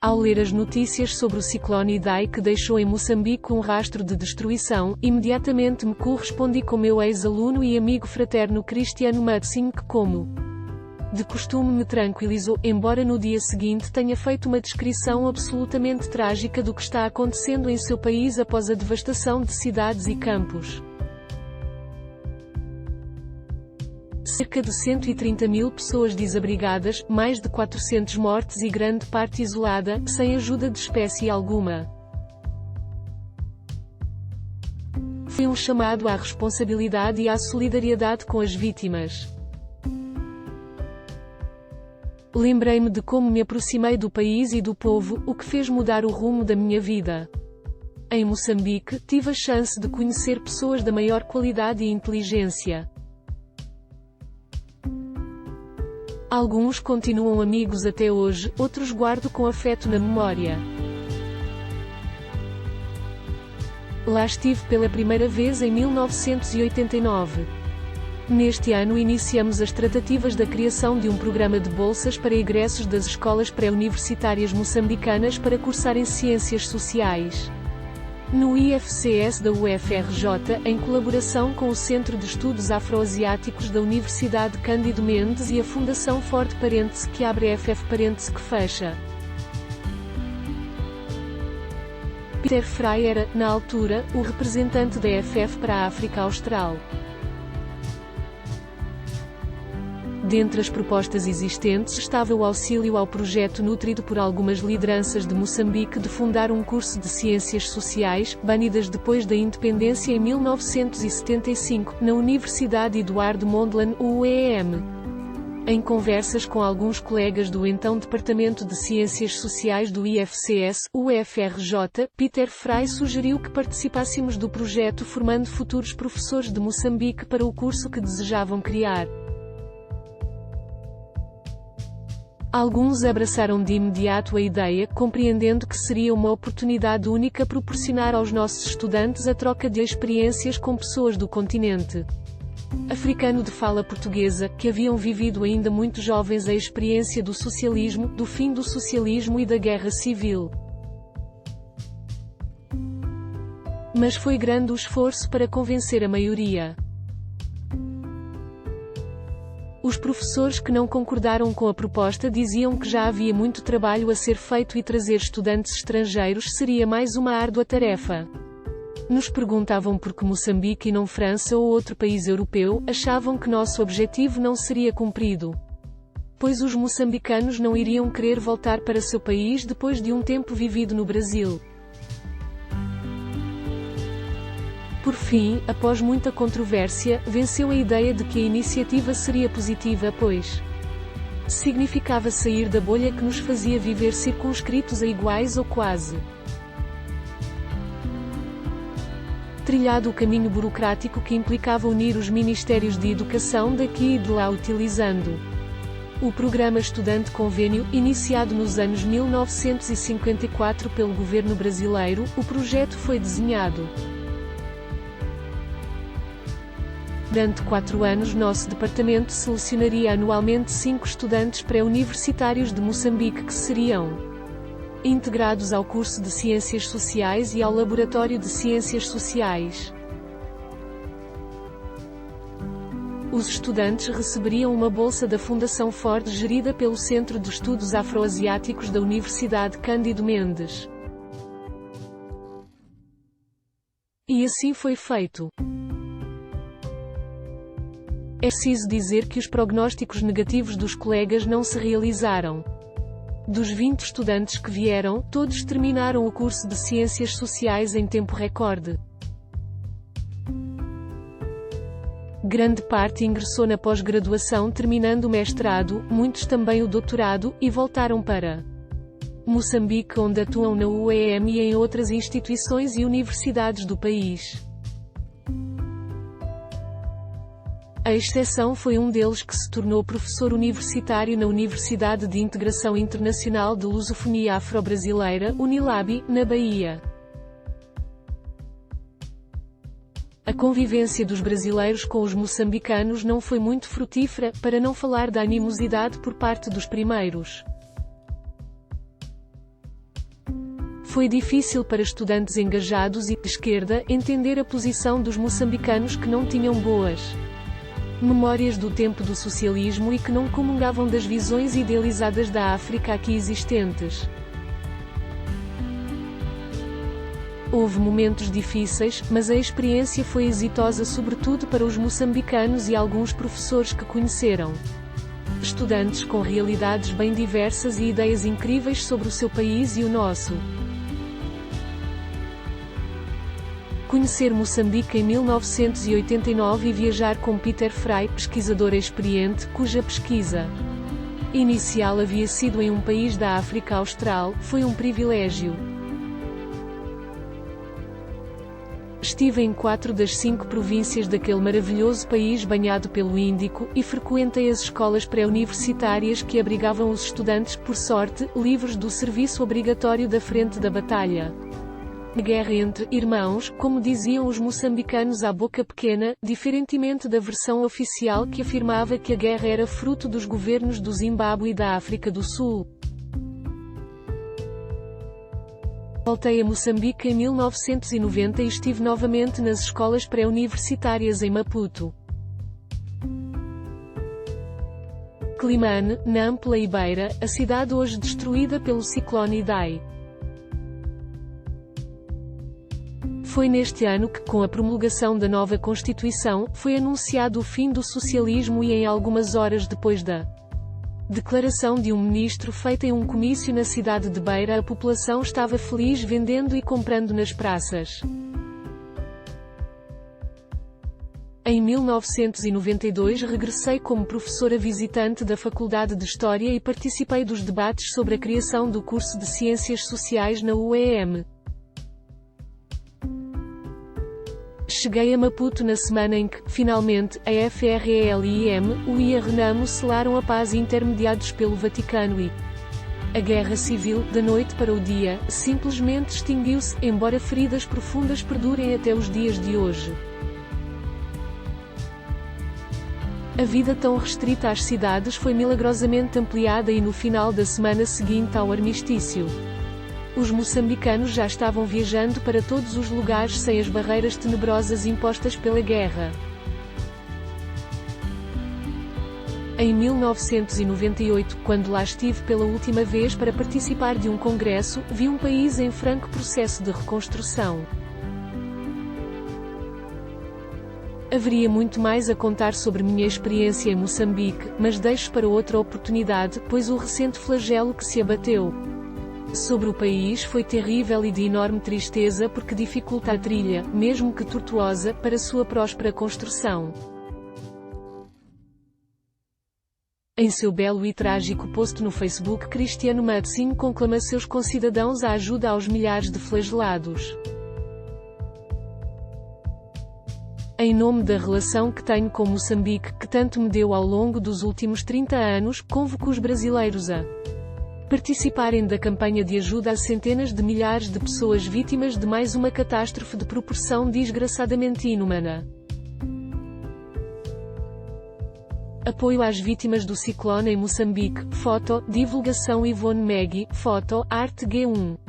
Ao ler as notícias sobre o ciclone Idai que deixou em Moçambique um rastro de destruição, imediatamente me correspondi com meu ex-aluno e amigo fraterno Cristiano Mutzing que, como de costume, me tranquilizou, embora no dia seguinte tenha feito uma descrição absolutamente trágica do que está acontecendo em seu país após a devastação de cidades e campos. Cerca de 130 mil pessoas desabrigadas, mais de 400 mortes e grande parte isolada, sem ajuda de espécie alguma. Foi um chamado à responsabilidade e à solidariedade com as vítimas. Lembrei-me de como me aproximei do país e do povo, o que fez mudar o rumo da minha vida. Em Moçambique, tive a chance de conhecer pessoas da maior qualidade e inteligência. Alguns continuam amigos até hoje, outros guardo com afeto na memória. Lá estive pela primeira vez em 1989. Neste ano iniciamos as tratativas da criação de um programa de bolsas para egressos das escolas pré-universitárias moçambicanas para cursarem Ciências Sociais. No IFCS da UFRJ, em colaboração com o Centro de Estudos Afroasiáticos da Universidade Cândido Mendes e a Fundação Ford Parêntese que abre FF Parêntese que fecha. Peter Frey era, na altura, o representante da FF para a África Austral. Dentre as propostas existentes estava o auxílio ao projeto nutrido por algumas lideranças de Moçambique de fundar um curso de Ciências Sociais, banidas depois da independência em 1975, na Universidade Eduardo Mondlane, UEM. Em conversas com alguns colegas do então Departamento de Ciências Sociais do IFCS, UFRJ, Peter Frey sugeriu que participássemos do projeto formando futuros professores de Moçambique para o curso que desejavam criar. Alguns abraçaram de imediato a ideia, compreendendo que seria uma oportunidade única proporcionar aos nossos estudantes a troca de experiências com pessoas do continente africano de fala portuguesa, que haviam vivido ainda muito jovens a experiência do socialismo, do fim do socialismo e da guerra civil. Mas foi grande o esforço para convencer a maioria. Os professores que não concordaram com a proposta diziam que já havia muito trabalho a ser feito e trazer estudantes estrangeiros seria mais uma árdua tarefa. Nos perguntavam por que Moçambique e não França ou outro país europeu, achavam que nosso objetivo não seria cumprido. Pois os moçambicanos não iriam querer voltar para seu país depois de um tempo vivido no Brasil. Por fim, após muita controvérsia, venceu a ideia de que a iniciativa seria positiva pois significava sair da bolha que nos fazia viver circunscritos a iguais ou quase. Trilhado o caminho burocrático que implicava unir os ministérios de educação daqui e de lá utilizando o programa Estudante Convênio, iniciado nos anos 1954 pelo governo brasileiro, o projeto foi desenhado. Durante 4 anos nosso departamento selecionaria anualmente 5 estudantes pré-universitários de Moçambique que seriam integrados ao curso de Ciências Sociais e ao Laboratório de Ciências Sociais. Os estudantes receberiam uma bolsa da Fundação Ford gerida pelo Centro de Estudos Afroasiáticos da Universidade Cândido Mendes. E assim foi feito. É preciso dizer que os prognósticos negativos dos colegas não se realizaram. Dos 20 estudantes que vieram, todos terminaram o curso de Ciências Sociais em tempo recorde. Grande parte ingressou na pós-graduação terminando o mestrado, muitos também o doutorado, e voltaram para Moçambique onde atuam na UEM e em outras instituições e universidades do país. A exceção foi um deles que se tornou professor universitário na Universidade de Integração Internacional de Lusofonia Afro-Brasileira, Unilabi, na Bahia. A convivência dos brasileiros com os moçambicanos não foi muito frutífera, para não falar da animosidade por parte dos primeiros. Foi difícil para estudantes engajados e de esquerda entender a posição dos moçambicanos que não tinham boas memórias do tempo do socialismo e que não comungavam das visões idealizadas da África aqui existentes. Houve momentos difíceis, mas a experiência foi exitosa sobretudo para os moçambicanos e alguns professores que conheceram. Estudantes com realidades bem diversas e ideias incríveis sobre o seu país e o nosso. Conhecer Moçambique em 1989 e viajar com Peter Frey, pesquisador experiente, cuja pesquisa inicial havia sido em um país da África Austral, foi um privilégio. Estive em 4 das 5 províncias daquele maravilhoso país banhado pelo Índico, e frequentei as escolas pré-universitárias que abrigavam os estudantes, por sorte, livres do serviço obrigatório da frente da batalha. Guerra entre irmãos, como diziam os moçambicanos à boca pequena, diferentemente da versão oficial que afirmava que a guerra era fruto dos governos do Zimbábue e da África do Sul. Voltei a Moçambique em 1990 e estive novamente nas escolas pré-universitárias em Maputo, Climane, Nampula e Beira, a cidade hoje destruída pelo ciclone Idai. Foi neste ano que, com a promulgação da nova Constituição, foi anunciado o fim do socialismo e em algumas horas depois da declaração de um ministro feita em um comício na cidade de Beira, a população estava feliz vendendo e comprando nas praças. Em 1992 regressei como professora visitante da Faculdade de História e participei dos debates sobre a criação do curso de Ciências Sociais na UEM. Cheguei a Maputo na semana em que, finalmente, a FRELIM, o e a Renamo selaram a paz intermediados pelo Vaticano e a guerra civil, da noite para o dia, simplesmente extinguiu-se, embora feridas profundas perdurem até os dias de hoje. A vida tão restrita às cidades foi milagrosamente ampliada e no final da semana seguinte ao armistício, os moçambicanos já estavam viajando para todos os lugares sem as barreiras tenebrosas impostas pela guerra. Em 1998, quando lá estive pela última vez para participar de um congresso, vi um país em franco processo de reconstrução. Haveria muito mais a contar sobre minha experiência em Moçambique, mas deixo para outra oportunidade, pois o recente flagelo que se abateu sobre o país foi terrível e de enorme tristeza porque dificulta a trilha, mesmo que tortuosa, para sua próspera construção. Em seu belo e trágico post no Facebook, Cristiano Matsin conclama seus concidadãos à ajuda aos milhares de flagelados. Em nome da relação que tenho com Moçambique, que tanto me deu ao longo dos últimos 30 anos, convoco os brasileiros a participarem da campanha de ajuda a centenas de milhares de pessoas vítimas de mais uma catástrofe de proporção desgraçadamente inumana. Apoio às vítimas do ciclone em Moçambique. Foto, divulgação Ivone Megui. Foto, Arte G1.